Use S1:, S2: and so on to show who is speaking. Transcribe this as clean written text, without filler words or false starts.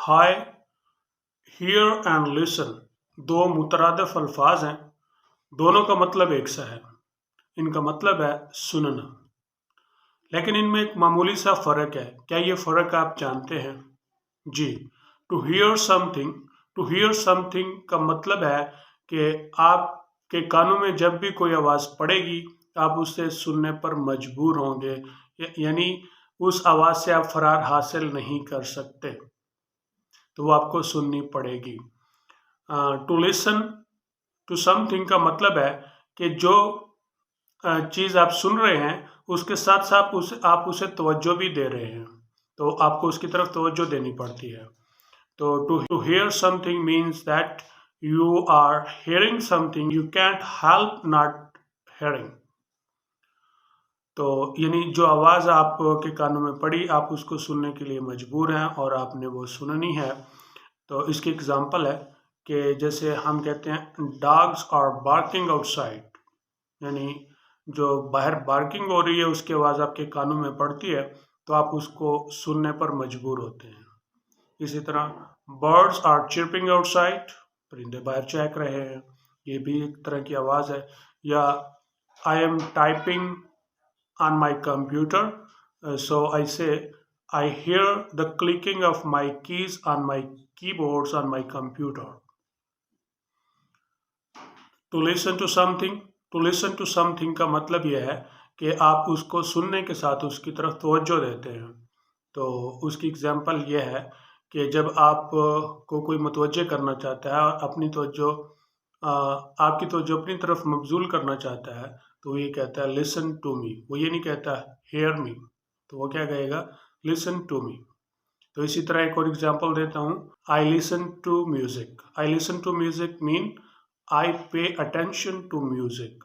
S1: Hi, here and listen दो मुतरादिफ अल्फाज हैं। दोनों का मतलब एक सा है। इनका मतलब है सुनना, लेकिन इनमें एक मामूली सा फ़र्क है। क्या ये फ़र्क आप जानते हैं? जी। टू हियर समथिंग का मतलब है कि आपके कानों में जब भी कोई आवाज़ पड़ेगी आप उसे सुनने पर मजबूर होंगे, यानी उस आवाज़ से आप फरार हासिल नहीं कर सकते, तो वो आपको सुननी पड़ेगी। टू लिसन टू समथिंग का मतलब है कि जो चीज़ आप सुन रहे हैं उसके साथ साथ आप उसे तवज्जो भी दे रहे हैं, तो आपको उसकी तरफ तवज्जो देनी पड़ती है। तो to hear something means that you are hearing something you can't help not hearing. तो यानी जो आवाज़ आपके कानों में पड़ी आप उसको सुनने के लिए मजबूर हैं और आपने वो सुननी है। तो इसकी एग्जांपल है कि जैसे हम कहते हैं डॉग्स आर बार्किंग आउटसाइड, यानी जो बाहर बार्किंग हो रही है उसकी आवाज़ आपके कानों में पड़ती है तो आप उसको सुनने पर मजबूर होते हैं। इसी तरह बर्ड्स आर चिर्पिंग आउटसाइड, परिंदे बाहर चहक रहे हैं, ये भी एक तरह की आवाज़ है। या I am typing on my computer, so I say I hear the clicking of my keys on my keyboards on my computer. To listen to something का मतलब यह है कि आप उसको सुनने के साथ उसकी तरफ तवज्जो देते हैं। तो उसकी एग्जांपल यह है कि जब आप को कोई मुतवज्जे करना चाहता है और अपनी तवज्जो आपकी तवज्जो अपनी तरफ मबजूल करना चाहता है तो वो ये कहता है लिसन टू मी, वो ये नहीं कहता हेयर मी, तो वो क्या कहेगा लिसन टू मी। तो इसी तरह एक और एग्जांपल देता हूँ, I listen to music mean I pay attention to music.